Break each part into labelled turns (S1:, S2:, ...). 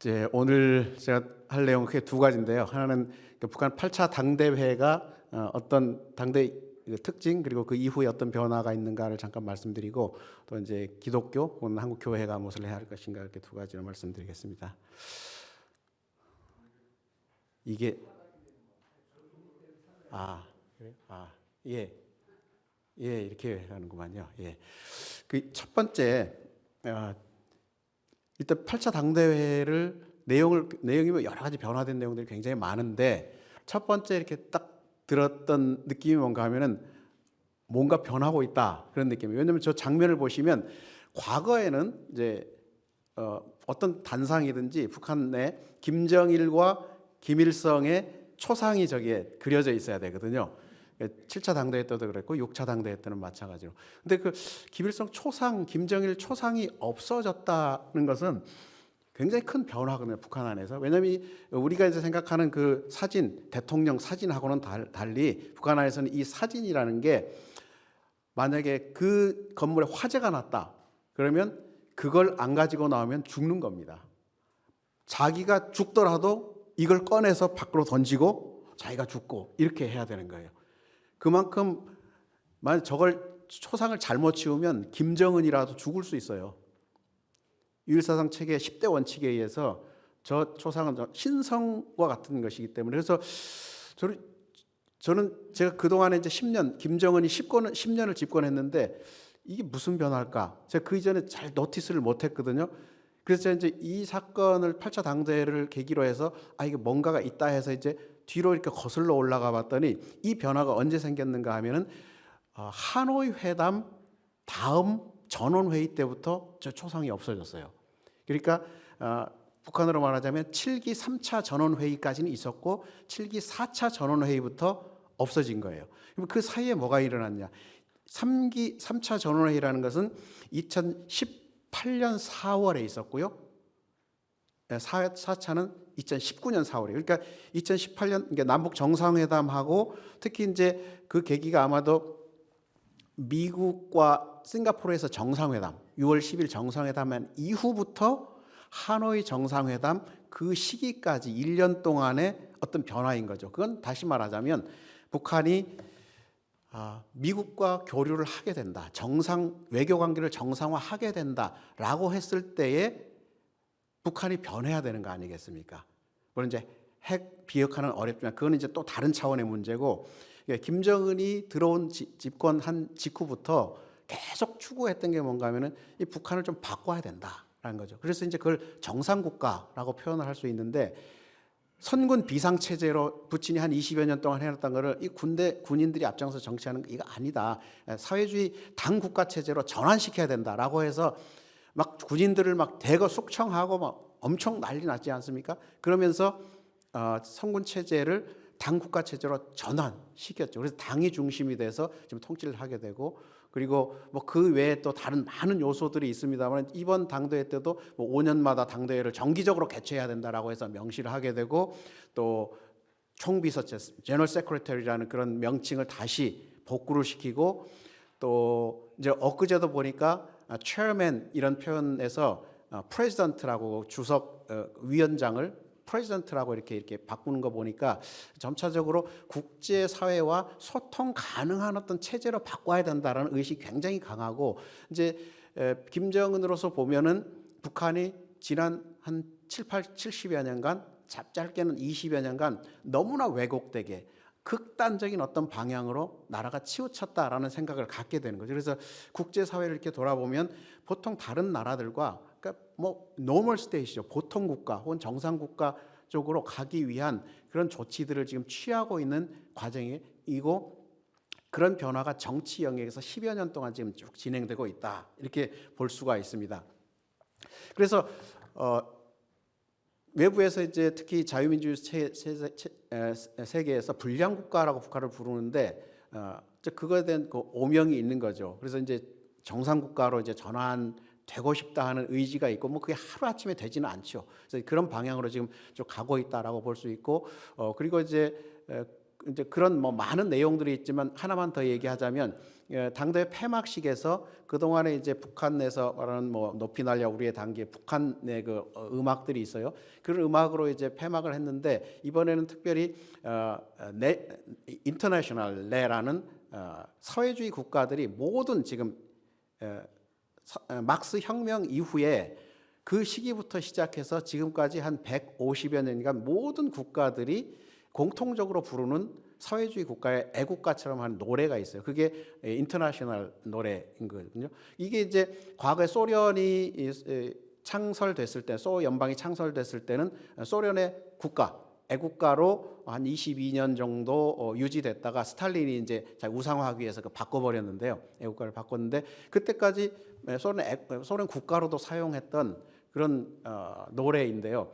S1: 이제 오늘 제가 할 내용은 크게 두 가지인데요. 하나는 북한 8차 당대회가 어떤 당대 특징 그리고 그 이후에 어떤 변화가 있는가를 잠깐 말씀드리고, 또 이제 기독교 혹은 한국 교회가 무엇을 해야 할 것인가, 이렇게 두 가지로 말씀드리겠습니다. 이게 그래요? 예. 예, 이렇게 하는구만요. 예. 그 첫 번째, 일단 8차 당대회를 내용이 뭐 여러 가지 변화된 내용들이 굉장히 많은데, 첫 번째 이렇게 딱 들었던 느낌이 뭔가 하면은 뭔가 변하고 있다, 그런 느낌이에요. 왜냐하면 저 장면을 보시면 과거에는 이제 어떤 단상이든지 북한 내 김정일과 김일성의 초상이 저기에 그려져 있어야 되거든요. 7차 당대회 때도 그랬고 6차 당대회 때는 마찬가지로. 근데 그 김일성 초상, 김정일 초상이 없어졌다는 것은 굉장히 큰 변화거든요, 북한 안에서. 왜냐하면 우리가 이제 생각하는 그 사진, 대통령 사진하고는 달리 북한 안에서는 이 사진이라는 게, 만약에 그 건물에 화재가 났다 그러면 그걸 안 가지고 나오면 죽는 겁니다. 자기가 죽더라도 이걸 꺼내서 밖으로 던지고 자기가 죽고 이렇게 해야 되는 거예요. 그만큼 만약 저걸 초상을 잘못 치우면 김정은이라도 죽을 수 있어요. 유일사상 체계 10대 원칙에 의해서 저 초상은 신성과 같은 것이기 때문에, 그래서 저는 제가 그동안에 이제 10년, 김정은이 10년을 집권했는데 이게 무슨 변화일까? 제가 그 이전에 잘 노티스를 못했거든요. 그래서 제가 이제 이 사건을 8차 당대회를 계기로 해서 이게 뭔가가 있다 해서 이제 뒤로 이렇게 거슬러 올라가 봤더니, 이 변화가 언제 생겼는가 하면은 하노이 회담 다음 전원회의 때부터 저 초상이 없어졌어요. 그러니까 북한으로 말하자면 7기 3차 전원회의까지는 있었고 7기 4차 전원회의부터 없어진 거예요. 그럼 그 사이에 뭐가 일어났냐? 3차 전원회의라는 것은 2018년 4월에 있었고요. 4차는 2019년 4월이에요. 그러니까 2018년 남북 정상회담하고, 특히 이제 그 계기가 아마도 미국과 싱가포르에서 정상회담, 6월 10일 정상회담한 이후부터 하노이 정상회담 그 시기까지 1년 동안의 어떤 변화인 거죠. 그건 다시 말하자면 북한이 미국과 교류를 하게 된다, 외교 관계를 정상화하게 된다라고 했을 때에 북한이 변해야 되는 거 아니겠습니까? 물론 이제 핵 비핵화는 어렵지만 그거는 이제 또 다른 차원의 문제고, 김정은이 들어온 집권한 직후부터 계속 추구했던 게 뭔가 하면은 이 북한을 좀 바꿔야 된다라는 거죠. 그래서 이제 그걸 정상국가라고 표현을 할 수 있는데, 선군 비상체제로 부친이 한 20여 년 동안 해놨던 거를 이 군인들이 앞장서 정치하는 거 이거 아니다, 사회주의 당국가체제로 전환시켜야 된다라고 해서 막 군인들을 막 대거 숙청하고 막 엄청 난리 났지 않습니까? 그러면서 선군 체제를 당국가 체제로 전환시켰죠. 그래서 당이 중심이 돼서 지금 통치를 하게 되고, 그리고 뭐 그 외에 또 다른 많은 요소들이 있습니다만, 이번 당대회 때도 뭐 5년마다 당대회를 정기적으로 개최해야 된다라고 해서 명시를 하게 되고, 또 총비서체 제너럴 세크레터리라는 그런 명칭을 다시 복구를 시키고, 또 이제 엊그제도 보니까 chairman 이런 표현에서 president라고 주석 위원장을 프레지던트라고 이렇게 바꾸는 거 보니까 점차적으로 국제 사회와 소통 가능한 어떤 체제로 바꿔야 된다라는 의식이 굉장히 강하고, 이제 김정은으로서 보면은 북한이 지난 한 70여 년간, 짧게는 20여 년간 너무나 왜곡되게 극단적인 어떤 방향으로 나라가 치우쳤다라는 생각을 갖게 되는 거죠. 그래서 국제사회를 이렇게 돌아보면 보통 다른 나라들과, 그러니까 뭐 노멀 스테이시죠, 보통 국가 혹은 정상 국가 쪽으로 가기 위한 그런 조치들을 지금 취하고 있는 과정이고, 그런 변화가 정치 영역에서 10여 년 동안 지금 쭉 진행되고 있다, 이렇게 볼 수가 있습니다. 그래서 외부에서 이제 특히 자유민주주의 세계에서 불량 국가라고 북한을 부르는데, 그거에 대한 그 오명이 있는 거죠. 그래서 이제 정상 국가로 이제 전환되고 싶다 하는 의지가 있고, 뭐 그게 하루 아침에 되지는 않죠. 그래서 그런 방향으로 지금 좀 가고 있다라고 볼 수 있고, 그리고 이제 이제 그런 뭐 많은 내용들이 있지만 하나만 더 얘기하자면 당대회 폐막식에서 그 동안에 이제 북한 내에서 말하는 뭐 높이 날려 우리의 당기의 북한의 그 음악들이 있어요. 그런 음악으로 이제 폐막을 했는데 이번에는 특별히 인터내셔널 레라는 사회주의 국가들이 모든 지금 막스 혁명 이후에 그 시기부터 시작해서 지금까지 한 150여 년간 모든 국가들이 공통적으로 부르는 사회주의 국가의 애국가처럼 하는 노래가 있어요. 그게 인터내셔널 노래인 거거든요. 이게 이제 과거에 소련이 창설됐을 때, 소 연방이 창설됐을 때는 소련의 국가, 애국가로 한 22년 정도 유지됐다가 스탈린이 이제 우상화하기 위해서 바꿔버렸는데요. 애국가를 바꿨는데 그때까지 소련 국가로도 사용했던 그런 노래인데요.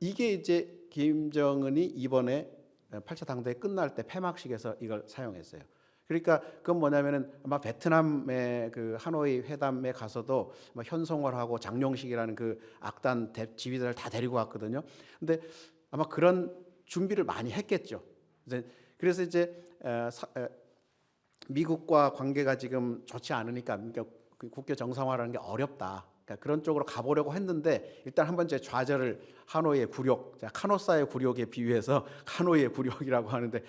S1: 이게 이제 김정은이 이번에 8차 당대회 끝날 때 폐막식에서 이걸 사용했어요. 그러니까 그건 뭐냐면은 아마 베트남의 그 하노이 회담에 가서도 현송월하고 장룡식이라는 그 악단 지휘들을 다 데리고 왔거든요. 근데 아마 그런 준비를 많이 했겠죠. 그래서 이제 미국과 관계가 지금 좋지 않으니까 국교 정상화라는 게 어렵다. 그러니까 그런 쪽으로 가보려고 했는데 일단 한번 제 좌절을 하노이의 굴욕, 카노사의 굴욕에 비유해서 하노이의 굴욕이라고 하는데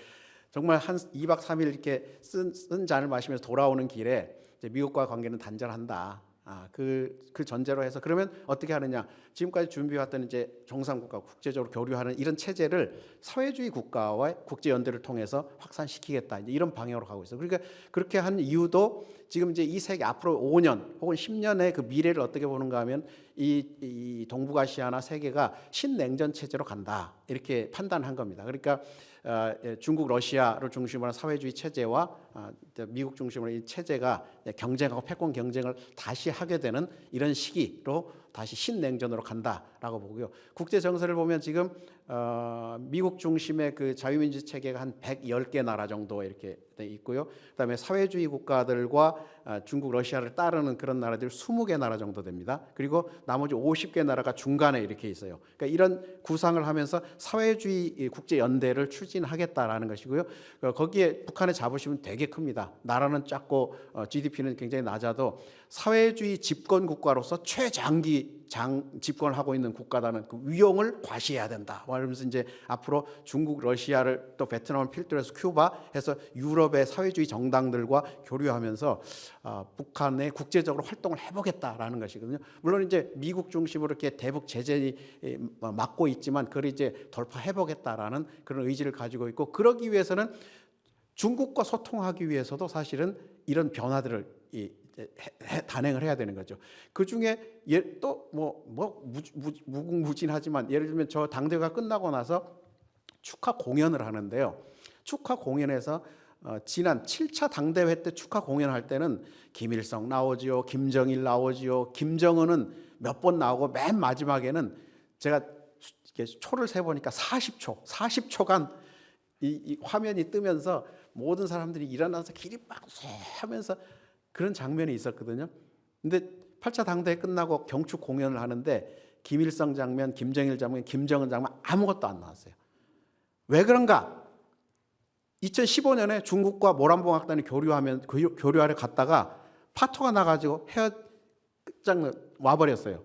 S1: 정말 한 2박 3일 이렇게 쓴 잔을 마시면서 돌아오는 길에 이제 미국과 관계는 단절한다. 그 전제로 해서 그러면 어떻게 하느냐? 지금까지 준비해왔던 이제 정상국가 국제적으로 교류하는 이런 체제를 사회주의 국가와의 국제 연대를 통해서 확산시키겠다. 이제 이런 방향으로 가고 있어요. 그러니까 그렇게 한 이유도 지금 이제 이 세계 앞으로 5년 혹은 10년의 그 미래를 어떻게 보는가 하면 이 동북아시아나 세계가 신냉전 체제로 간다. 이렇게 판단한 겁니다. 그러니까 중국, 러시아를 중심으로 한 사회주의 체제와 미국 중심으로 이 체제가 경쟁하고 패권 경쟁을 다시 하게 되는 이런 시기로 다시 신냉전으로 간다라고 보고요. 국제 정세를 보면 지금 미국 중심의 그 자유민주 체계가 한 110개 나라 정도 이렇게 돼 있고요. 그다음에 사회주의 국가들과 중국, 러시아를 따르는 그런 나라들이 20개 나라 정도 됩니다. 그리고 나머지 50개 나라가 중간에 이렇게 있어요. 그러니까 이런 구상을 하면서 사회주의 국제 연대를 추진하겠다라는 것이고요. 거기에 북한의 자부심은 되게 큽니다. 나라는 작고 GDP는 굉장히 낮아도 사회주의 집권 국가로서 최장기 집권을 하고 있는 국가라는 그 위용을 과시해야 된다. 그러면서 이제 앞으로 중국, 러시아를 또 베트남을 필두로 해서 큐바 해서 유럽의 사회주의 정당들과 교류하면서 북한의 국제적으로 활동을 해보겠다라는 것이거든요. 물론 이제 미국 중심으로 이렇게 대북 제재를 막고 있지만 그걸 이제 돌파해보겠다라는 그런 의지를 가지고 있고 그러기 위해서는 중국과 소통하기 위해서도 사실은 이런 변화들을 단행을 해야 되는 거죠. 그 중에 또 무궁무진하지만 예를 들면 저 당대회가 끝나고 나서 축하 공연을 하는데요. 축하 공연에서 지난 7차 당대회 때 축하 공연할 때는 김일성 나오지요, 김정일 나오지요, 김정은은 몇 번 나오고 맨 마지막에는 제가 초를 세보니까 40초간 이 화면이 뜨면서 모든 사람들이 일어나서 길이 막 하면서 그런 장면이 있었거든요. 근데 8차 당대회 끝나고 경축 공연을 하는데 김일성 장면, 김정일 장면, 김정은 장면 아무것도 안 나왔어요. 왜 그런가? 2015년에 중국과 모란봉악단이 교류하러 갔다가 파토가 나가지고 끝장 와버렸어요.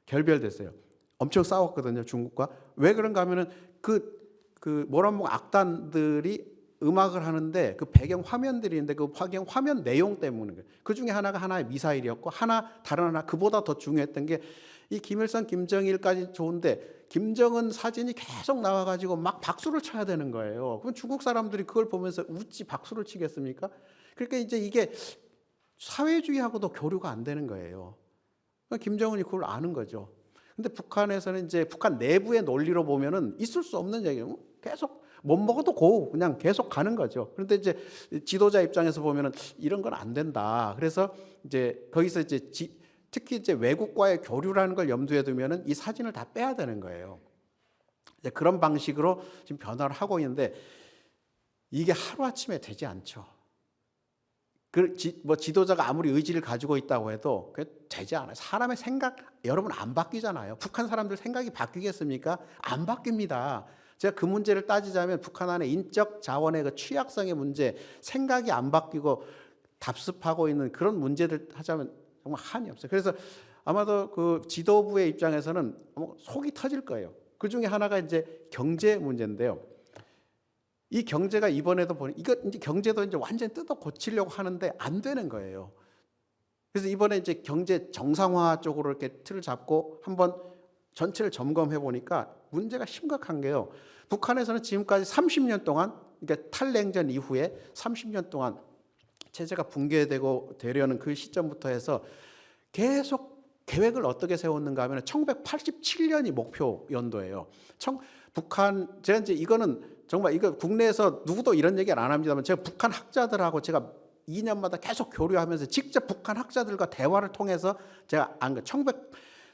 S1: 결별됐어요. 엄청 싸웠거든요, 중국과. 왜 그런가 하면은 그 모란봉악단들이 음악을 하는데 그 배경 화면들이 있는데 그 배경 화면 내용 때문에 그 중에 하나가 하나의 미사일이었고 다른 하나 그보다 더 중요했던 게 이 김일성, 김정일까지 좋은데 김정은 사진이 계속 나와가지고 막 박수를 쳐야 되는 거예요. 그럼 중국 사람들이 그걸 보면서 웃지 박수를 치겠습니까? 그러니까 이제 이게 사회주의하고도 교류가 안 되는 거예요. 김정은이 그걸 아는 거죠. 근데 북한에서는 이제 북한 내부의 논리로 보면은 있을 수 없는 얘기예요. 계속 못 먹어도 그냥 계속 가는 거죠. 그런데 이제 지도자 입장에서 보면은 이런 건 안 된다. 그래서 이제 거기서 이제 특히 이제 외국과의 교류라는 걸 염두에 두면은 이 사진을 다 빼야 되는 거예요. 이제 그런 방식으로 지금 변화를 하고 있는데 이게 하루아침에 되지 않죠. 지도자가 아무리 의지를 가지고 있다고 해도 그게 되지 않아요. 사람의 생각, 여러분 안 바뀌잖아요. 북한 사람들 생각이 바뀌겠습니까? 안 바뀝니다. 제가 그 문제를 따지자면 북한 안에 인적 자원의 그 취약성의 문제, 생각이 안 바뀌고 답습하고 있는 그런 문제들 하자면 정말 한이 없어요. 그래서 아마도 그 지도부의 입장에서는 속이 터질 거예요. 그 중에 하나가 이제 경제 문제인데요. 이 경제가 이번에도 보니 이거 이제 경제도 이제 완전히 뜯어 고치려고 하는데 안 되는 거예요. 그래서 이번에 이제 경제 정상화 쪽으로 이렇게 틀을 잡고 한번 전체를 점검해 보니까 문제가 심각한 게요. 북한에서는 지금까지 30년 동안, 그러니까 탈냉전 이후에 30년 동안 체제가 붕괴되고 되려는 그 시점부터 해서 계속 계획을 어떻게 세웠는가 하면 1987년이 목표 연도예요. 북한, 제가 이제 이거는 정말 이거 국내에서 누구도 이런 얘기를 안 합니다만 제가 북한 학자들하고 제가 2년마다 계속 교류하면서 직접 북한 학자들과 대화를 통해서 제가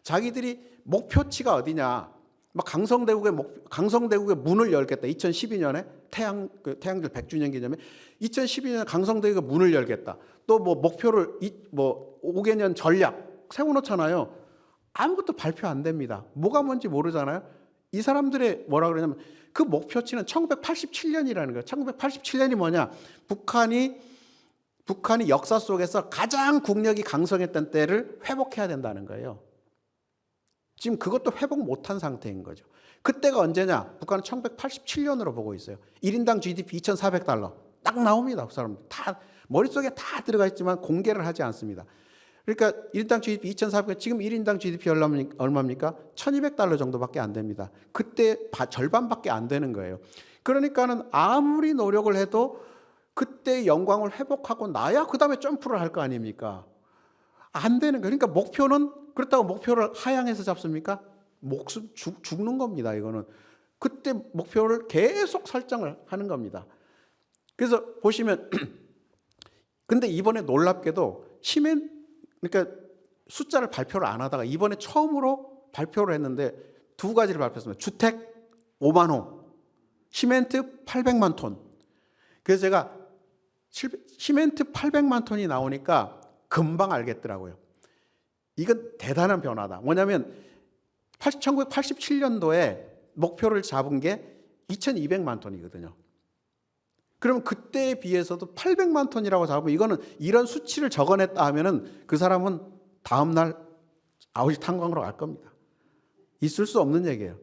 S1: 자기들이 목표치가 어디냐. 막 강성대국의 문을 열겠다. 2012년에 태양절 100주년 기념에 2012년에 강성대국의 문을 열겠다. 또 뭐 목표를 5개년 전략 세워놓잖아요. 아무것도 발표 안 됩니다. 뭐가 뭔지 모르잖아요. 이 사람들의 뭐라 그러냐면 그 목표치는 1987년이라는 거예요. 1987년이 뭐냐? 북한이 역사 속에서 가장 국력이 강성했던 때를 회복해야 된다는 거예요. 지금 그것도 회복 못한 상태인 거죠. 그때가 언제냐? 북한은 1987년으로 보고 있어요. 1인당 GDP 2,400달러. 딱 나옵니다. 그 사람들. 다 머릿속에 다 들어가 있지만 공개를 하지 않습니다. 그러니까 1인당 GDP 2,400, 지금 1인당 GDP 얼마입니까? 1,200달러 정도밖에 안 됩니다. 그때 절반밖에 안 되는 거예요. 그러니까는 아무리 노력을 해도 그때 영광을 회복하고 나야 그 다음에 점프를 할 거 아닙니까? 안 되는 거예요. 그러니까 목표는 그렇다고 목표를 하향해서 잡습니까? 목숨 죽는 겁니다. 이거는 그때 목표를 계속 설정을 하는 겁니다. 그래서 보시면 근데 이번에 놀랍게도 그러니까 숫자를 발표를 안 하다가 이번에 처음으로 발표를 했는데 두 가지를 발표했습니다. 주택 5만 호, 시멘트 800만 톤. 그래서 제가 시멘트 800만 톤이 나오니까 금방 알겠더라고요. 이건 대단한 변화다. 뭐냐면 1987년도에 목표를 잡은 게 2200만 톤이거든요. 그러면 그때에 비해서도 800만 톤이라고 잡으면 이거는 이런 수치를 적어냈다 하면은 그 사람은 다음날 아우지 탄광으로 갈 겁니다. 있을 수 없는 얘기예요.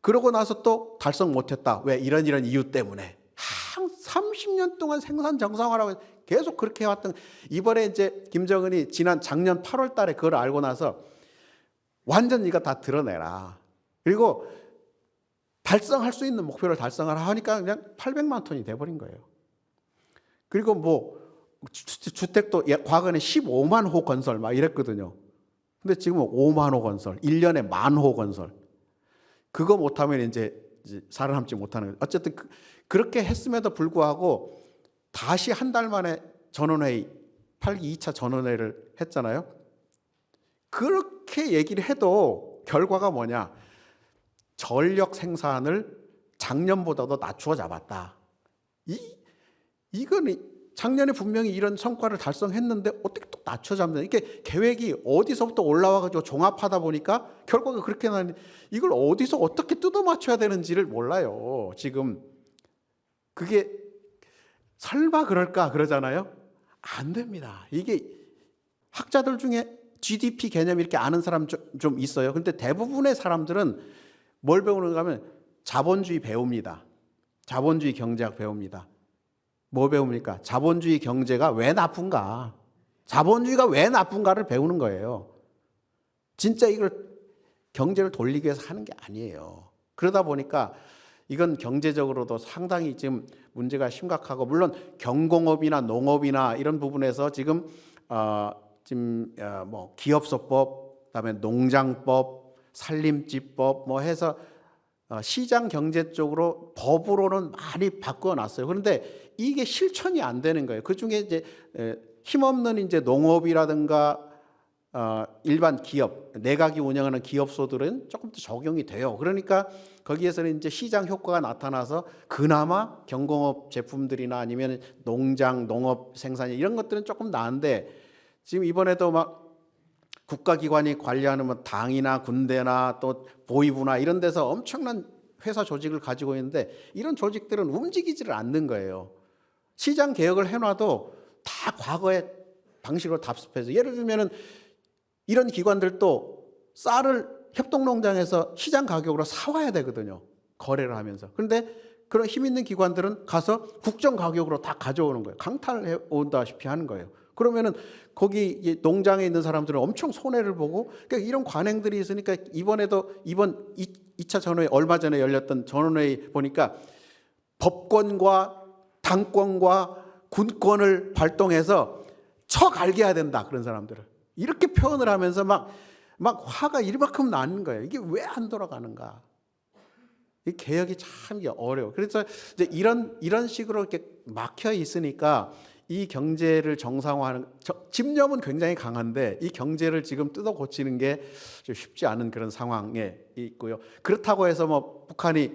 S1: 그러고 나서 또 달성 못했다. 왜? 이런 이유 때문에. 30년 동안 생산 정상화라고 계속 그렇게 해왔던, 이번에 이제 김정은이 작년 8월 달에 그걸 알고 나서 완전 이거 다 드러내라. 그리고 달성할 수 있는 목표를 달성하라 하니까 그냥 800만 톤이 돼버린 거예요. 그리고 뭐 주택도 과거에는 15만 호 건설 막 이랬거든요. 근데 지금은 5만 호 건설, 1년에 10,000호 건설. 그거 못하면 이제 살아남지 못하는 거예요. 어쨌든 그렇게 했음에도 불구하고 다시 한 달 만에 전원회의, 8기 2차 전원회의를 했잖아요. 그렇게 얘기를 해도 결과가 뭐냐? 전력 생산을 작년보다도 낮추어 잡았다. 이건 작년에 분명히 이런 성과를 달성했는데 어떻게 또 낮춰 잡는? 이게 계획이 어디서부터 올라와가지고 종합하다 보니까 결과가 그렇게 나는데 이걸 어디서 어떻게 뜯어 맞춰야 되는지를 몰라요. 지금 그게 설마 그럴까 그러잖아요. 안 됩니다. 이게 학자들 중에 GDP 개념 이렇게 아는 사람 좀 있어요. 근데 대부분의 사람들은 뭘 배우는가 하면 자본주의 배웁니다. 자본주의 경제학 배웁니다. 뭐 배웁니까? 자본주의 경제가 왜 나쁜가? 자본주의가 왜 나쁜가를 배우는 거예요. 진짜 이걸 경제를 돌리기 위해서 하는 게 아니에요. 그러다 보니까 이건 경제적으로도 상당히 지금 문제가 심각하고, 물론 경공업이나 농업이나 이런 부분에서 지금 뭐 기업소법, 그다음에 농장법, 산림지법 뭐 해서 시장 경제 쪽으로 법으로는 많이 바꿔놨어요. 그런데 이게 실천이 안 되는 거예요. 그 중에 이제 힘없는 이제 농업이라든가 일반 기업, 내각이 운영하는 기업소들은 조금 더 적용이 돼요. 그러니까 거기에서는 이제 시장 효과가 나타나서 그나마 경공업 제품들이나 아니면 농장, 농업 생산 이런 것들은 조금 나은데, 지금 이번에도 막 국가기관이 관리하는 뭐 당이나 군대나 또 보위부나 이런 데서 엄청난 회사 조직을 가지고 있는데 이런 조직들은 움직이지를 않는 거예요. 시장 개혁을 해놔도 다 과거의 방식으로 답습해서, 예를 들면은 이런 기관들도 쌀을 협동농장에서 시장 가격으로 사와야 되거든요. 거래를 하면서. 그런데 그런 힘 있는 기관들은 가서 국정 가격으로 다 가져오는 거예요. 강탈해 온다시피 하는 거예요. 그러면은 거기 농장에 있는 사람들은 엄청 손해를 보고, 그러니까 이런 관행들이 있으니까 이번에도 이번 2차 전원회, 얼마 전에 열렸던 전원회의 보니까 법권과 당권과 군권을 발동해서 쳐갈게 해야 된다, 그런 사람들을 이렇게 표현을 하면서 막 화가 이만큼 나는 거예요. 이게 왜 안 돌아가는가? 이 개혁이 참 어려워. 그래서 이제 이런 식으로 이렇게 막혀 있으니까 이 경제를 정상화하는, 집념은 굉장히 강한데 이 경제를 지금 뜯어 고치는 게 쉽지 않은 그런 상황에 있고요. 그렇다고 해서 뭐 북한이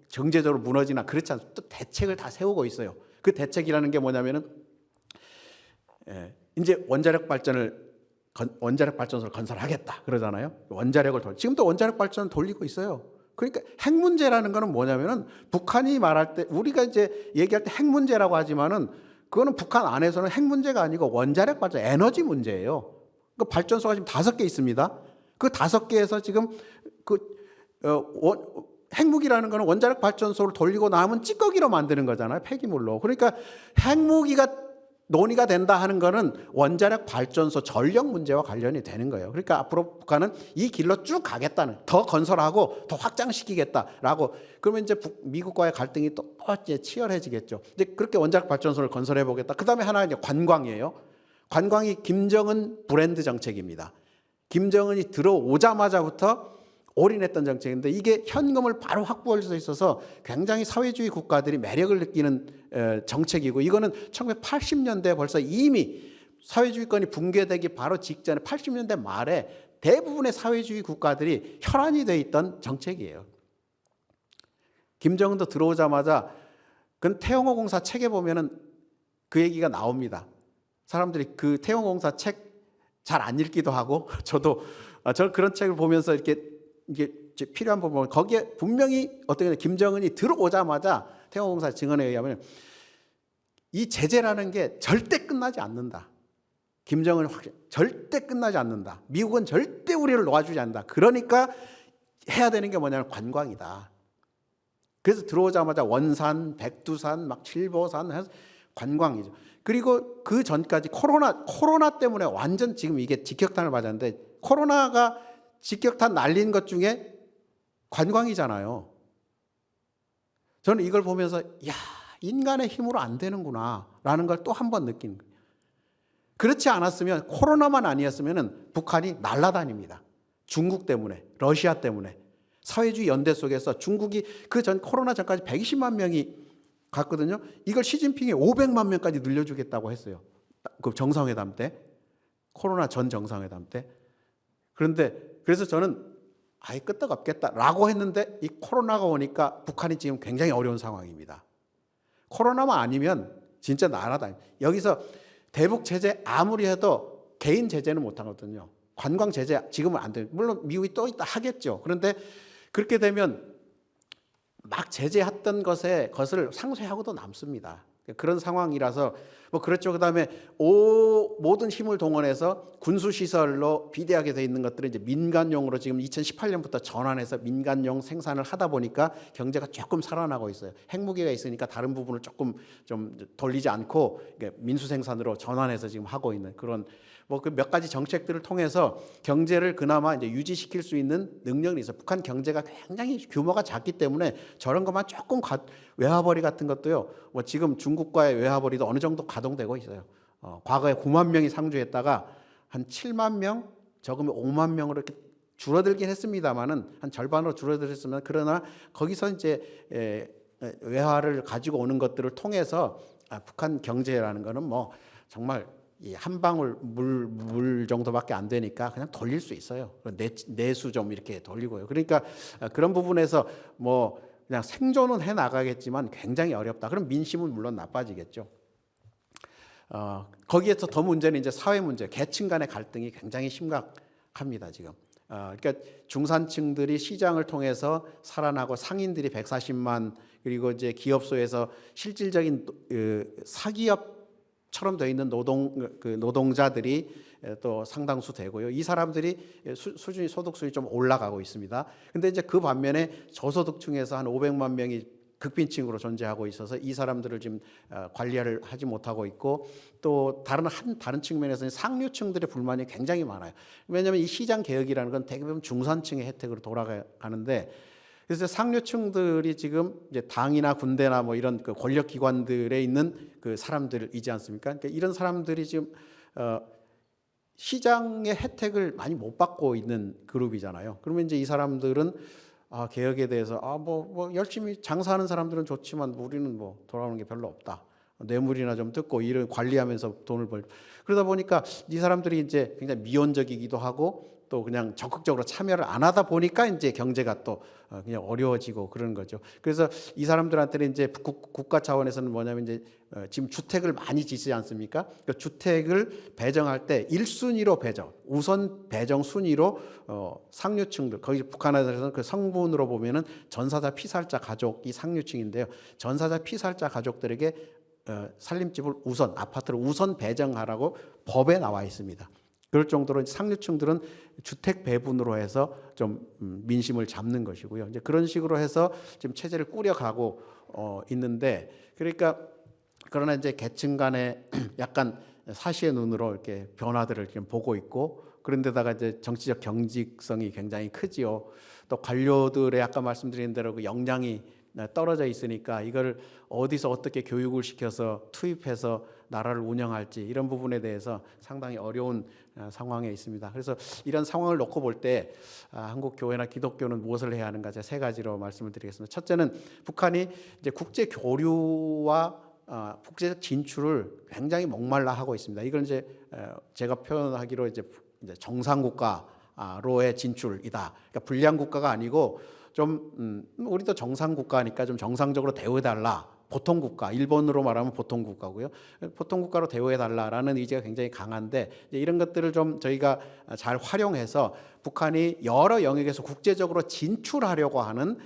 S1: 경제적으로 무너지나 그렇지 않습니다. 또 대책을 다 세우고 있어요. 그 대책이라는 게 뭐냐면은 이제 원자력 발전소를 건설하겠다 그러잖아요. 지금도 원자력 발전을 돌리고 있어요. 그러니까 핵 문제라는 거는 뭐냐면은 북한이 말할 때, 우리가 이제 얘기할 때 핵 문제라고 하지만은 그거는 북한 안에서는 핵 문제가 아니고 원자력 발전, 에너지 문제예요. 그 발전소가 지금 5개 있습니다. 그 5개에서 지금 핵무기라는 거는 원자력 발전소를 돌리고 남은 찌꺼기로 만드는 거잖아요. 폐기물로. 그러니까 핵무기가 논의가 된다 하는 거는 원자력 발전소 전력 문제와 관련이 되는 거예요. 그러니까 앞으로 북한은 이 길로 쭉 가겠다는, 더 건설하고 더 확장시키겠다라고. 그러면 이제 미국과의 갈등이 또 이제 치열해지겠죠. 이제 그렇게 원자력 발전소를 건설해 보겠다. 그다음에 하나 이제 관광이에요. 관광이 김정은 브랜드 정책입니다. 김정은이 들어오자마자부터 올인했던 정책인데 이게 현금을 바로 확보할 수 있어서 굉장히 사회주의 국가들이 매력을 느끼는 정책이고, 이거는 1980년대 벌써 이미 사회주의권이 붕괴되기 바로 직전에 80년대 말에 대부분의 사회주의 국가들이 혈안이 돼 있던 정책이에요. 김정은도 들어오자마자 그 태영호 공사 책에 보면은 그 얘기가 나옵니다. 사람들이 그 태영호 공사 책 잘 안 읽기도 하고, 저는 그런 책을 보면서 이게 필요한 부분, 거기에 분명히 어떻게 김정은이 들어오자마자 태영공사 증언에 의하면 이 제재라는 게 절대 끝나지 않는다. 김정은은 절대 끝나지 않는다. 미국은 절대 우리를 놓아주지 않는다. 그러니까 해야 되는 게 뭐냐면 관광이다. 그래서 들어오자마자 원산, 백두산, 막 칠보산 해서 관광이죠. 그리고 그 전까지 코로나 때문에 완전 지금 이게 직격탄을 맞았는데, 코로나가 직격탄 날린 것 중에 관광이잖아요. 저는 이걸 보면서 야, 인간의 힘으로 안 되는구나 라는 걸 또 한 번 느낀 거예요. 그렇지 않았으면, 코로나만 아니었으면 북한이 날아다닙니다. 중국 때문에, 러시아 때문에. 사회주의 연대 속에서 중국이 코로나 전까지 120만 명이 갔거든요. 이걸 시진핑이 500만 명까지 늘려주겠다고 했어요. 그 정상회담 때, 코로나 전 정상회담 때. 그래서 저는 아예 끄떡없겠다라고 했는데 이 코로나가 오니까 북한이 지금 굉장히 어려운 상황입니다. 코로나만 아니면 진짜 날아다니. 여기서 대북 제재 아무리 해도 개인 제재는 못 하거든요. 관광 제재 지금은 안 돼요. 물론 미국이 또 있다 하겠죠. 그런데 그렇게 되면 막 제재했던 것을 상쇄하고도 남습니다. 그런 상황이라서 뭐 그렇죠. 그다음에 모든 힘을 동원해서 군수 시설로 비대하게 돼 있는 것들을 이제 민간용으로 지금 2018년부터 전환해서 민간용 생산을 하다 보니까 경제가 조금 살아나고 있어요. 핵무기가 있으니까 다른 부분을 조금 좀 돌리지 않고 민수 생산으로 전환해서 지금 하고 있는 그런 뭐 그 몇 가지 정책들을 통해서 경제를 그나마 이제 유지시킬 수 있는 능력이 있어요. 북한 경제가 굉장히 규모가 작기 때문에 저런 것만 조금 외화벌이 같은 것도요. 뭐 지금 중국과의 외화벌이도 어느 정도 가동되고 있어요. 과거에 9만 명이 상주했다가 한 7만 명, 적으면 5만 명으로 이렇게 줄어들긴 했습니다만은 한 절반으로 줄어들었으면, 그러나 거기서 이제 외화를 가지고 오는 것들을 통해서 북한 경제라는 거는 뭐 정말 이 한 방울 물 정도밖에 안 되니까 그냥 돌릴 수 있어요. 내수 좀 이렇게 돌리고요. 그러니까 그런 부분에서 뭐 그냥 생존은 해 나가겠지만 굉장히 어렵다. 그럼 민심은 물론 나빠지겠죠. 거기에서 더 문제는 이제 사회 문제, 계층 간의 갈등이 굉장히 심각합니다. 지금 그러니까 중산층들이 시장을 통해서 살아나고 상인들이 140만, 그리고 이제 기업소에서 실질적인 사기업처럼 되어 있는 노동자들이 또 상당수 되고요. 이 사람들이 수준이 소득 수준이 좀 올라가고 있습니다. 근데 이제 그 반면에 저소득층에서 한 500만 명이 극빈층으로 존재하고 있어서 이 사람들을 지금 관리를 하지 못하고 있고, 또 다른 측면에서는 상류층들의 불만이 굉장히 많아요. 왜냐하면 이 시장 개혁이라는 건 대부분 중산층의 혜택으로 돌아가는데, 그래서 상류층들이 지금 이제 당이나 군대나 뭐 이런 그 권력 기관들에 있는 그 사람들이지 않습니까? 그러니까 이런 사람들이 지금 시장의 혜택을 많이 못 받고 있는 그룹이잖아요. 그러면 이제 이 사람들은 개혁에 대해서 뭐 열심히 장사하는 사람들은 좋지만 우리는 뭐 돌아오는 게 별로 없다. 뇌물이나 좀 뜯고 이런 관리하면서 돈을 벌. 그러다 보니까 이 사람들이 이제 굉장히 미온적이기도 하고 또 그냥 적극적으로 참여를 안 하다 보니까 이제 경제가 또 그냥 어려워지고 그러는 거죠. 그래서 이 사람들한테는 이제 국가 차원에서는 뭐냐면 이제 지금 주택을 많이 짓지 않습니까? 그 주택을 배정할 때 1순위로 배정, 우선 배정 순위로 상류층들, 거기 북한에서는 그 성분으로 보면은 전사자 피살자 가족이 상류층인데요. 전사자 피살자 가족들에게 살림집을 우선, 아파트를 우선 배정하라고 법에 나와 있습니다. 그럴 정도로 상류층들은 주택 배분으로 해서 좀 민심을 잡는 것이고요. 이제 그런 식으로 해서 지금 체제를 꾸려가고 있는데, 그러니까 그러나 이제 계층 간에 약간 사시의 눈으로 이렇게 변화들을 지금 보고 있고, 그런데다가 이제 정치적 경직성이 굉장히 크지요. 또 관료들의 아까 말씀드린 대로 그 역량이 떨어져 있으니까 이걸 어디서 어떻게 교육을 시켜서 투입해서 나라를 운영할지 이런 부분에 대해서 상당히 어려운 상황에 있습니다. 그래서 이런 상황을 놓고 볼 때 한국 교회나 기독교는 무엇을 해야 하는가, 제가 세 가지로 말씀을 드리겠습니다. 첫째는 북한이 이제 국제 교류와 국제적 진출을 굉장히 목말라 하고 있습니다. 이걸 이제 제가 표현하기로 이제 정상 국가로의 진출이다. 그러니까 불량 국가가 아니고 좀 우리도 정상 국가니까 좀 정상적으로 대우해달라. 보통 국가, 일본으로 말하면 보통 국가고요. 보통 국가로 대우해달라라는 의지가 굉장히 강한데, 이런 것들을 좀 저희가 잘 활용해서 북한이 여러 영역에서 국제적으로 진출하려고 하는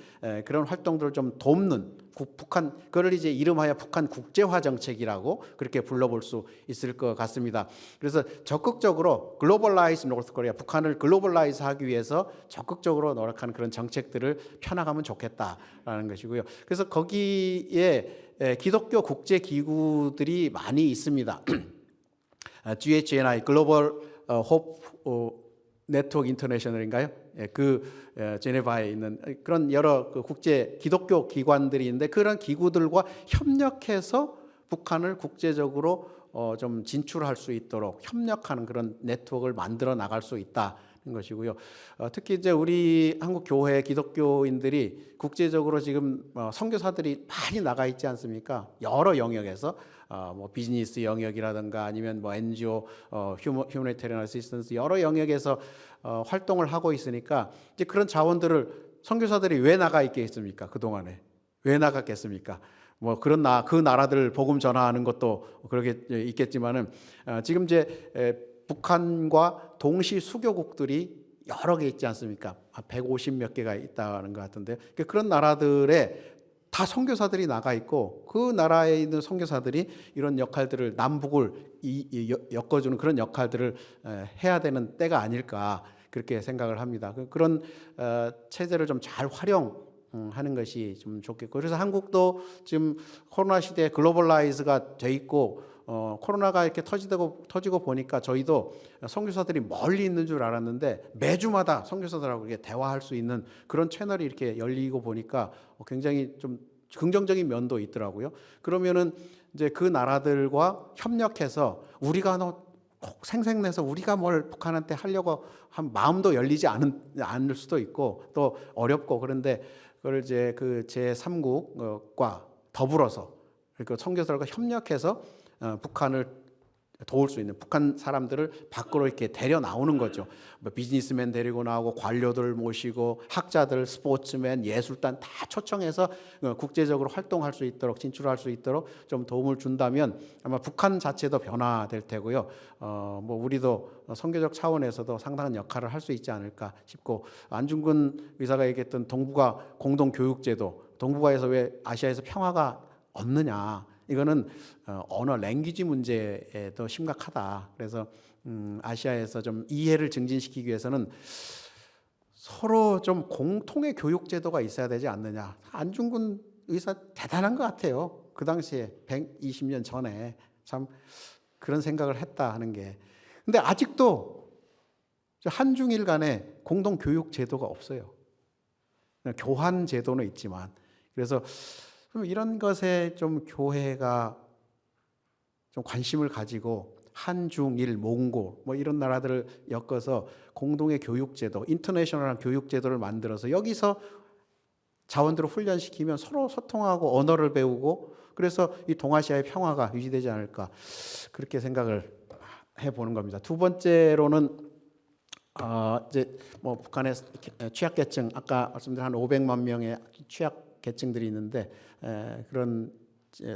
S1: 그런 활동들을 좀 돕는 북한, 그걸 이제 이름하여 북한 국제화 정책이라고 그렇게 불러볼 수 있을 것 같습니다. 그래서 적극적으로 글로벌라이즈 노스 코리아, 북한을 글로벌라이즈 하기 위해서 적극적으로 노력하는 그런 정책들을 펴나가면 좋겠다라는 것이고요. 그래서 거기에 기독교 국제 기구들이 많이 있습니다. GHNI 글로벌 호프 네트워크 인터내셔널인가요? 제네바에 있는 그런 여러 국제 기독교 기관들이 있는데, 그런 기구들과 협력해서 북한을 국제적으로 좀 진출할 수 있도록 협력하는 그런 네트워크를 만들어 나갈 수 있다는 것이고요. 특히 이제 우리 한국 교회 기독교인들이 국제적으로 지금 선교사들이 많이 나가 있지 않습니까? 여러 영역에서 뭐 비즈니스 영역이라든가 아니면 뭐 NGO, 휴머니테리언 어시스턴스 여러 영역에서 활동을 하고 있으니까 이제 그런 자원들을 선교사들이 왜 나가 있겠습니까? 그 동안에 왜 나갔겠습니까? 뭐 그 나라들 복음 전하는 것도 그렇게 있겠지만은 지금 이제 북한과 동시 수교국들이 여러 개 있지 않습니까? 150 몇 개가 있다는 것 같은데, 그런 나라들에 다 선교사들이 나가 있고, 그 나라에 있는 선교사들이 이런 역할들을 남북을 엮어주는 그런 역할들을 해야 되는 때가 아닐까 그렇게 생각을 합니다. 그런 체제를 좀 잘 활용하는 것이 좀 좋겠고, 그래서 한국도 지금 코로나 시대에 글로벌라이즈가 돼 있고 코로나가 이렇게 터지고 보니까 저희도 선교사들이 멀리 있는 줄 알았는데 매주마다 선교사들하고 이렇게 대화할 수 있는 그런 채널이 이렇게 열리고 보니까 굉장히 좀 긍정적인 면도 있더라고요. 그러면은 이제 그 나라들과 협력해서 우리가 꼭 생색내서 우리가 뭘 북한한테 하려고 한 마음도 열리지 않을 수도 있고 또 어렵고, 그런데 그걸 이제 그 제3국과 더불어서 그러니까 선교사들과 협력해서 북한을 도울 수 있는 북한 사람들을 밖으로 이렇게 데려 나오는 거죠. 뭐 비즈니스맨 데리고 나오고 관료들 모시고 학자들, 스포츠맨, 예술단 다 초청해서 국제적으로 활동할 수 있도록 진출할 수 있도록 좀 도움을 준다면 아마 북한 자체도 변화될 테고요. 뭐 우리도 선교적 차원에서도 상당한 역할을 할 수 있지 않을까 싶고 안중근 의사가 얘기했던 동북아 공동 교육제도 동북아에서 왜 아시아에서 평화가 없느냐 이거는 언어 랭귀지 문제에도 심각하다. 그래서 아시아에서 좀 이해를 증진시키기 위해서는 서로 좀 공통의 교육 제도가 있어야 되지 않느냐. 안중근 의사 대단한 것 같아요. 그 당시에 120년 전에 참 그런 생각을 했다 하는 게. 근데 아직도 한중일 간에 공동 교육 제도가 없어요. 교환 제도는 있지만. 그래서 이런 것에 좀 교회가 좀 관심을 가지고 한중일, 몽고 뭐 이런 나라들을 엮어서 공동의 교육제도, 인터내셔널한 교육제도를 만들어서 여기서 자원들을 훈련시키면 서로 소통하고 언어를 배우고 그래서 이 동아시아의 평화가 유지되지 않을까 그렇게 생각을 해보는 겁니다. 두 번째로는 이제 뭐 북한의 취약계층 아까 말씀드린 한 500만 명의 취약 계층들이 있는데 그런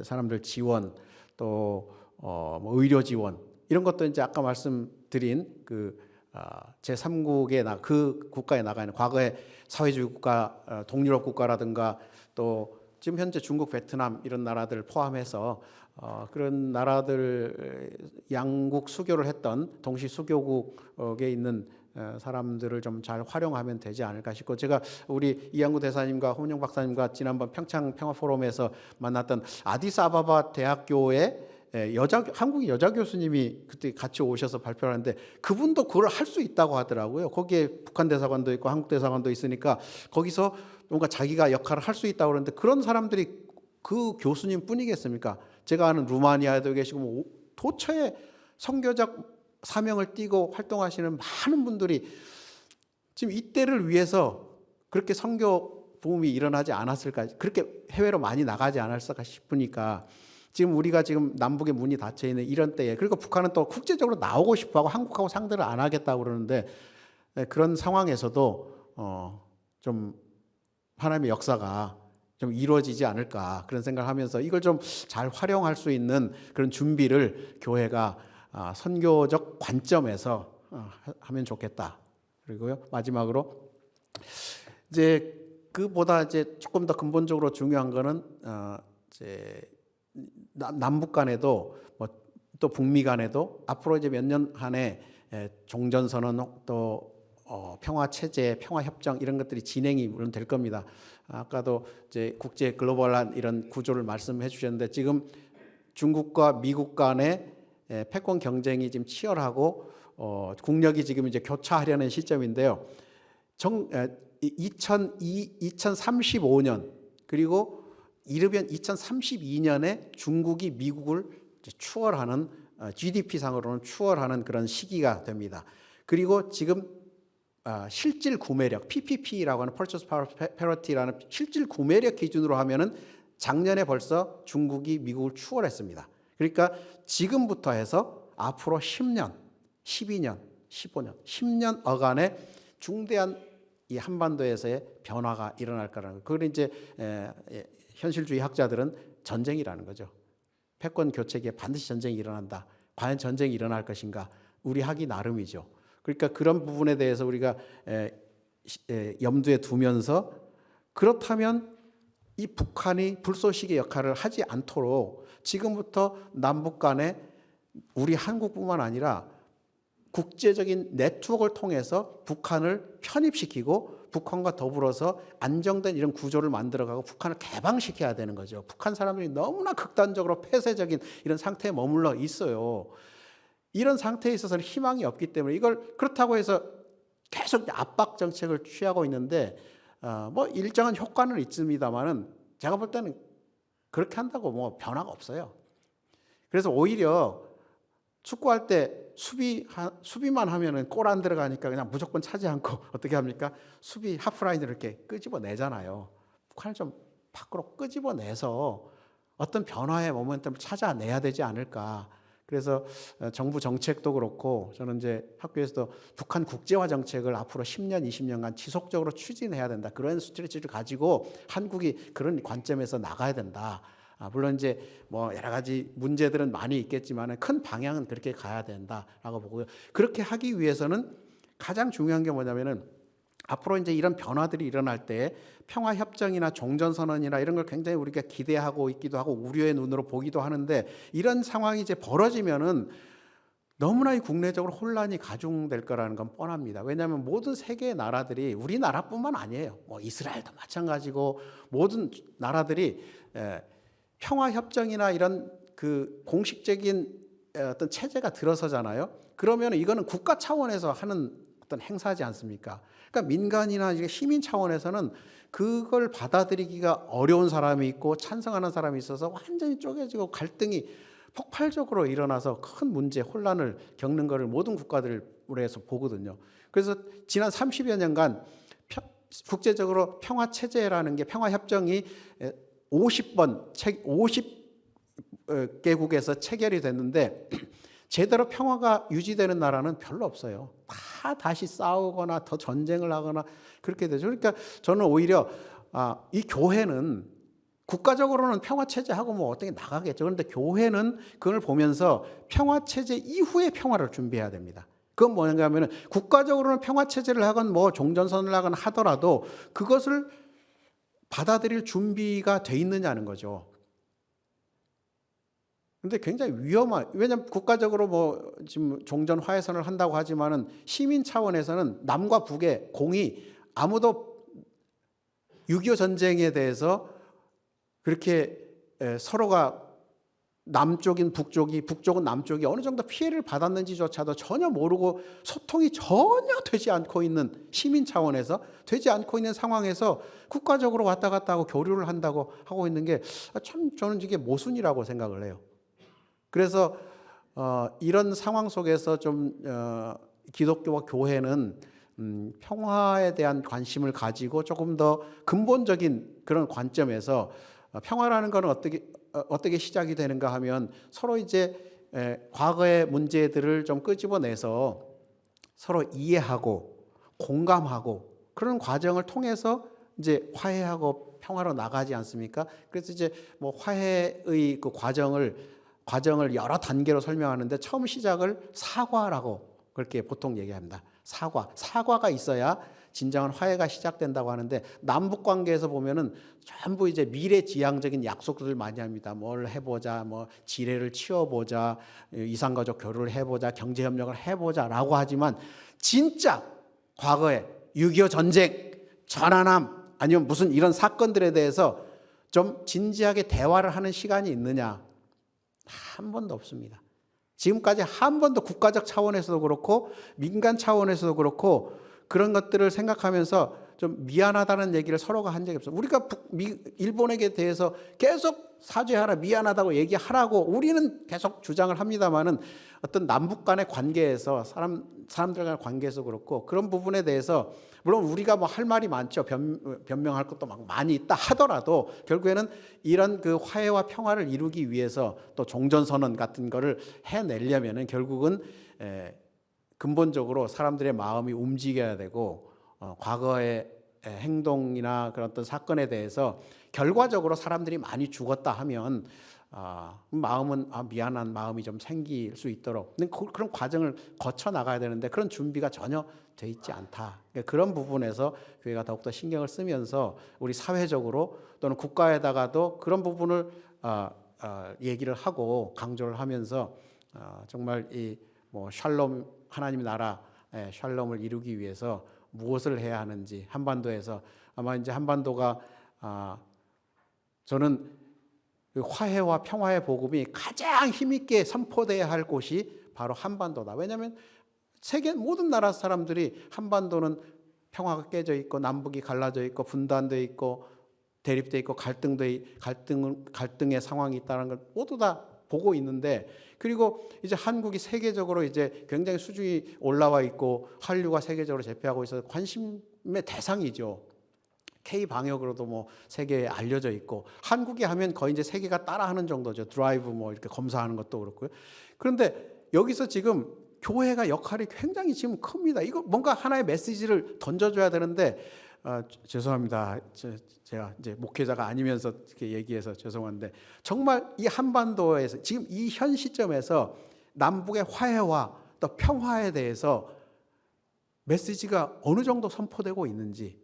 S1: 사람들 지원 또 뭐 의료 지원 이런 것도 이제 아까 말씀드린 그 제3국에 그 국가에 나가 있는 과거의 사회주의 국가 동유럽 국가라든가 또 지금 현재 중국, 베트남 이런 나라들 포함해서 그런 나라들 양국 수교를 했던 동시 수교국에 있는 사람들을 좀 잘 활용하면 되지 않을까 싶고 제가 우리 이양구 대사님과 홍영 박사님과 지난번 평창 평화 포럼에서 만났던 아디스아바바 대학교의 한국 여자 교수님이 그때 같이 오셔서 발표를 하는데 그분도 그걸 할 수 있다고 하더라고요. 거기에 북한 대사관도 있고 한국 대사관도 있으니까 거기서 뭔가 자기가 역할을 할 수 있다고 그러는데 그런 사람들이 그 교수님 뿐이겠습니까? 제가 아는 루마니아에도 계시고 뭐 도처에 선교적 사명을 띠고 활동하시는 많은 분들이 지금 이때를 위해서 그렇게 선교 부음이 일어나지 않았을까, 그렇게 해외로 많이 나가지 않았을까 싶으니까 지금 우리가 지금 남북의 문이 닫혀 있는 이런 때에 그리고 북한은 또 국제적으로 나오고 싶어하고 한국하고 상대를 안 하겠다고 그러는데 그런 상황에서도 좀 하나님의 역사가 좀 이루어지지 않을까 그런 생각을 하면서 이걸 좀 잘 활용할 수 있는 그런 준비를 교회가 선교적 관점에서 하면 좋겠다. 그리고요 마지막으로 이제 그보다 이제 조금 더 근본적으로 중요한 거는 이제 남북 간에도 뭐 또 북미 간에도 앞으로 이제 몇 년 안에 종전선언 또 평화 체제, 평화 협정 이런 것들이 진행이 물론 될 겁니다. 아까도 이제 국제 글로벌한 이런 구조를 말씀해 주셨는데 지금 중국과 미국 간의 패권 경쟁이 지금 치열하고 국력이 지금 이제 교차하려는 시점인데요. 2035년 그리고 이르면 2032년에 중국이 미국을 추월하는 GDP 상으로는 추월하는 그런 시기가 됩니다. 그리고 지금 실질 구매력 PPP라고 하는 Purchase Power Parity라는 실질 구매력 기준으로 하면은 작년에 벌써 중국이 미국을 추월했습니다. 그러니까 지금부터 해서 앞으로 10년, 12년, 15년, 10년 어간에 중대한 이 한반도에서의 변화가 일어날 거라는 거. 그걸 이제 현실주의 학자들은 전쟁이라는 거죠. 패권 교체기에 반드시 전쟁이 일어난다. 과연 전쟁이 일어날 것인가? 우리 하기 나름이죠. 그러니까 그런 부분에 대해서 우리가 염두에 두면서 그렇다면 이 북한이 불쏘시개 역할을 하지 않도록 지금부터 남북 간에 우리 한국뿐만 아니라 국제적인 네트워크를 통해서 북한을 편입시키고 북한과 더불어서 안정된 이런 구조를 만들어가고 북한을 개방시켜야 되는 거죠. 북한 사람들이 너무나 극단적으로 폐쇄적인 이런 상태에 머물러 있어요. 이런 상태에 있어서는 희망이 없기 때문에 이걸 그렇다고 해서 계속 압박 정책을 취하고 있는데 뭐 일정한 효과는 있습니다만은 제가 볼 때는 그렇게 한다고 뭐 변화가 없어요. 그래서 오히려 축구할 때 수비만 하면은 골 안 들어가니까 그냥 무조건 차지 않고 어떻게 합니까? 수비 하프라인을 이렇게 끄집어내잖아요. 북한을 좀 밖으로 끄집어내서 어떤 변화의 모멘텀을 찾아내야 되지 않을까 그래서 정부 정책도 그렇고 저는 이제 학교에서도 북한 국제화 정책을 앞으로 10년, 20년간 지속적으로 추진해야 된다. 그런 스트레치를 가지고 한국이 그런 관점에서 나가야 된다. 물론 이제 뭐 여러 가지 문제들은 많이 있겠지만 큰 방향은 그렇게 가야 된다라고 보고요. 그렇게 하기 위해서는 가장 중요한 게 뭐냐면은 앞으로 이제 이런 변화들이 일어날 때 평화협정이나 종전선언이나 이런 걸 굉장히 우리가 기대하고 있기도 하고 우려의 눈으로 보기도 하는데 이런 상황이 이제 벌어지면은 너무나 이 국내적으로 혼란이 가중될 거라는 건 뻔합니다. 왜냐하면 모든 세계의 나라들이 우리나라뿐만 아니에요. 뭐 이스라엘도 마찬가지고 모든 나라들이 평화협정이나 이런 그 공식적인 어떤 체제가 들어서잖아요. 그러면 이거는 국가 차원에서 하는 어떤 행사지 않습니까? 그러니까 민간이나 시민 차원에서는 그걸 받아들이기가 어려운 사람이 있고 찬성하는 사람이 있어서 완전히 쪼개지고 갈등이 폭발적으로 일어나서 큰 문제, 혼란을 겪는 것을 모든 국가들에서 보거든요. 그래서 지난 30여 년간 국제적으로 평화체제라는 게 평화협정이 50개국에서 체결이 됐는데 제대로 평화가 유지되는 나라는 별로 없어요. 다 다시 싸우거나 더 전쟁을 하거나 그렇게 되죠. 그러니까 저는 오히려 이 교회는 국가적으로는 평화체제하고 뭐 어떻게 나가겠죠. 그런데 교회는 그걸 보면서 평화체제 이후의 평화를 준비해야 됩니다. 그건 뭐냐 하면 국가적으로는 평화체제를 하건 뭐 종전선언을 하건 하더라도 그것을 받아들일 준비가 돼 있느냐는 거죠. 근데 굉장히 왜냐하면 국가적으로 뭐 지금 종전 화해선을 한다고 하지만은 시민 차원에서는 남과 북의 공이 아무도 6.25 전쟁에 대해서 그렇게 서로가 남쪽인 북쪽이, 북쪽은 남쪽이 어느 정도 피해를 받았는지조차도 전혀 모르고 소통이 전혀 되지 않고 있는 시민 차원에서 되지 않고 있는 상황에서 국가적으로 왔다 갔다 하고 교류를 한다고 하고 있는 게 참 저는 이게 모순이라고 생각을 해요. 그래서 이런 상황 속에서 좀 기독교와 교회는 평화에 대한 관심을 가지고 조금 더 근본적인 그런 관점에서 평화라는 것은 어떻게 시작이 되는가 하면 서로 이제 과거의 문제들을 좀 끄집어내서 서로 이해하고 공감하고 그런 과정을 통해서 이제 화해하고 평화로 나가지 않습니까? 그래서 이제 뭐 화해의 그 과정을 여러 단계로 설명하는데 처음 시작을 사과라고 그렇게 보통 얘기합니다. 사과가 있어야 진정한 화해가 시작된다고 하는데 남북 관계에서 보면은 전부 이제 미래지향적인 약속들을 많이 합니다. 뭘 해보자, 뭐 지뢰를 치워보자, 이산가족 교류를 해보자, 경제협력을 해보자라고 하지만 진짜 과거에 6.25 전쟁, 전하남 아니면 무슨 이런 사건들에 대해서 좀 진지하게 대화를 하는 시간이 있느냐? 한 번도 없습니다. 지금까지 한 번도 국가적 차원에서도 그렇고 민간 차원에서도 그렇고 그런 것들을 생각하면서 좀 미안하다는 얘기를 서로가 한 적이 없어요. 우리가 일본에게 대해서 계속 사죄하라, 미안하다고 얘기하라고 우리는 계속 주장을 합니다만은 어떤 남북 간의 관계에서 사람들 간의 관계에서 그렇고 그런 부분에 대해서 물론 우리가 뭐 할 말이 많죠. 변명할 것도 막 많이 있다 하더라도 결국에는 이런 그 화해와 평화를 이루기 위해서 또 종전선언 같은 거를 해내려면은 결국은 근본적으로 사람들의 마음이 움직여야 되고 과거의 행동이나 그런 어떤 사건에 대해서 결과적으로 사람들이 많이 죽었다 하면 마음은 미안한 마음이 좀 생길 수 있도록 그런 과정을 거쳐 나가야 되는데 그런 준비가 전혀 돼 있지 않다. 그런 부분에서 교회가 더욱더 신경을 쓰면서 우리 사회적으로 또는 국가에다가도 그런 부분을 얘기를 하고 강조를 하면서 정말 이 뭐 샬롬 하나님 나라 샬롬을 이루기 위해서 무엇을 해야 하는지 한반도에서 아마 이제 한반도가 저는 화해와 평화의 복음이 가장 힘있게 선포돼야 할 곳이 바로 한반도다. 왜냐하면 세계 모든 나라 사람들이 한반도는 평화가 깨져 있고 남북이 갈라져 있고 분단돼 있고 대립돼 있고 갈등의 상황이 있다는 걸 모두 다 보고 있는데 그리고 이제 한국이 세계적으로 이제 굉장히 수준이 올라와 있고 한류가 세계적으로 재패하고 있어서 관심의 대상이죠. K 방역으로도 뭐 세계에 알려져 있고 한국이 하면 거의 이제 세계가 따라하는 정도죠. 드라이브 뭐 이렇게 검사하는 것도 그렇고요. 그런데 여기서 지금 교회가 역할이 굉장히 지금 큽니다. 이거 뭔가 하나의 메시지를 던져줘야 되는데 죄송합니다. 제가 이제 목회자가 아니면서 이렇게 얘기해서 죄송한데 정말 이 한반도에서 지금 이 현 시점에서 남북의 화해와 또 평화에 대해서 메시지가 어느 정도 선포되고 있는지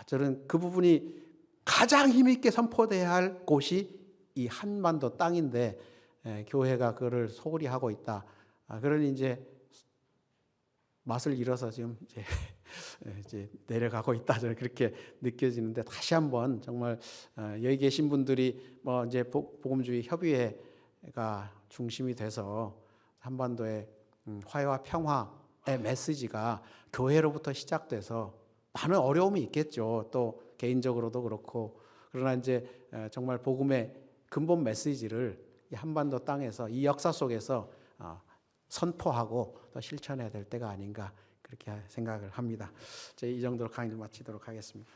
S1: 저는 그 부분이 가장 힘있게 선포돼야 할 곳이 이 한반도 땅인데 교회가 그거를 소홀히 하고 있다. 그러니 이제 맛을 잃어서 지금 이제 내려가고 있다. 저는 그렇게 느껴지는데 다시 한번 정말 여기 계신 분들이 뭐 이제 복음주의 협의회가 중심이 돼서 한반도의 화해와 평화의 메시지가 교회로부터 시작돼서 많은 어려움이 있겠죠. 또 개인적으로도 그렇고 그러나 이제 정말 복음의 근본 메시지를 이 한반도 땅에서 이 역사 속에서 선포하고 또 실천해야 될 때가 아닌가 그렇게 생각을 합니다. 이 정도로 강의를 마치도록 하겠습니다.